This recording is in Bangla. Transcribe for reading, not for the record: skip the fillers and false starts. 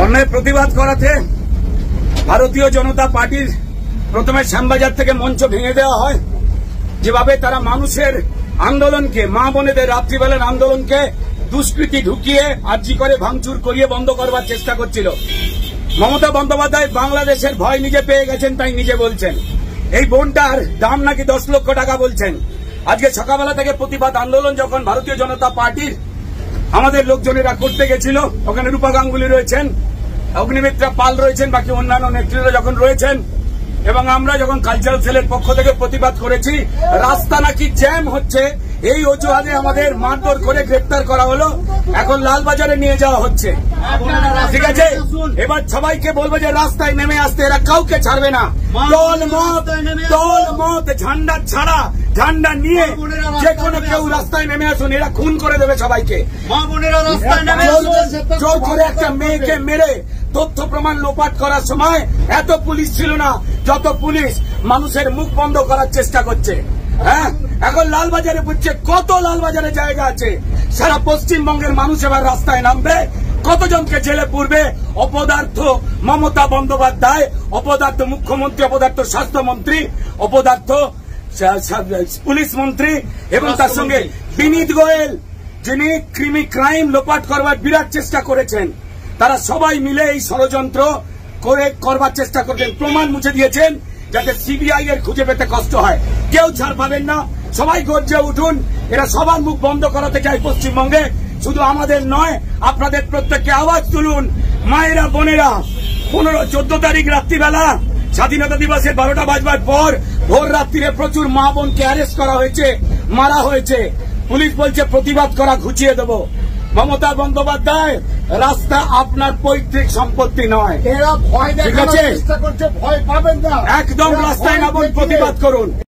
অন্যায় প্রতিবাদ করাতে ভারতীয় জনতা পার্টির প্রথমে শ্যামবাজার থেকে মঞ্চ ভেঙে দেওয়া হয়। যেভাবে তারা মানুষের আন্দোলনকে, মা বোনেদের রাত্রিবেলার আন্দোলনকে দুষ্কৃতি ঢুকিয়ে আর্জি করে ভাঙচুর করিয়ে বন্ধ করবার চেষ্টা করছিল। মমতা বন্দ্যোপাধ্যায় বাংলাদেশের ভয় নিজে পেয়ে গেছেন, তাই নিজে বলছেন এই বোনটার দাম নাকি 10 লক্ষ টাকা বলছেন। আজকে সকালবেলা থেকে প্রতিবাদ আন্দোলন যখন ভারতীয় জনতা পার্টির আমাদের লোকজনেরা করতে গেছিল, ওখানে রূপা গাঙ্গুলি রয়েছেন, অগ্নিমিত্রা পাল রয়েছেন, বাকি অন্যান্য নেতৃত্বরা যখন রয়েছেন, এবং আমরা যখন কালচারাল সেলের পক্ষ থেকে প্রতিবাদ করেছি, রাস্তা নাকি জ্যাম হচ্ছে, এই অজুহাতে আমাদের মারধর করে গ্রেপ্তার করা হলো। এখন লালবাজারে নিয়ে যাওয়া হচ্ছে। ঠিক আছে, এবার সবাইকে বলবো যে রাস্তায় নেমে আসতে, এরা কাউকে ছাড়বে না। দল মত ঝান্ডা ছাড়া, ঝান্ডা নিয়ে যে কোনো কেউ রাস্তায় নেমে আসুন, এরা খুন করে দেবে সবাইকে। জোর করে একটা মেয়েকে মেরে তথ্য প্রমাণ লোপাট করার সময় এত পুলিশ ছিল না যত পুলিশ মানুষের মুখ বন্ধ করার চেষ্টা করছে। হ্যাঁ, এখন লালবাজারে বুঝছে কত লালবাজারে জায়গা আছে। সারা পশ্চিমবঙ্গের মানুষ এবার রাস্তায় নামবে, কতজনকে জেলে পুরবে। অপদার্থ মমতা বন্দ্যোপাধ্যায়, অপদার্থ মুখ্যমন্ত্রী, অপদার্থ স্বাস্থ্যমন্ত্রী, অপদার্থ পুলিশ মন্ত্রী এবং তার সঙ্গে বিনীত গোয়েল, যিনি ক্রাইম লোপাট করবার বিরাট চেষ্টা করেছেন, তারা সবাই মিলে এই ষড়যন্ত্র করে করবার চেষ্টা করছেন। প্রমাণ মুছে দিয়েছেন যাতে সিবিআই এর খুঁজে পেতে কষ্ট হয়। কেউ ছাড় পাবেন না, সবাই গর্জে উঠুন। এরা সবার মুখ বন্ধ করাতে চায় পশ্চিমবঙ্গে, শুধু আমাদের নয়, আপনাদের প্রত্যেককে আওয়াজ তুলুন। মায়েরা, বোনেরা, 14 তারিখ রাত্রিবেলা স্বাধীনতা দিবসের 12টা বাজবার পর ভোর রাত্রিরে প্রচুর মা বোনকে অ্যারেস্ট করা হয়েছে, মারা হয়েছে। পুলিশ বলছে প্রতিবাদ করা ঘুচিয়ে দেব। মমতা বন্দ্যোপাধ্যায়, রাস্তা আপনার পৈতৃক সম্পত্তি নয়। এরা ভয় দেখানোর চেষ্টা করছে, ভয় পাবেন না। একদম রাস্তায় নামুন, প্রতিবাদ করুন।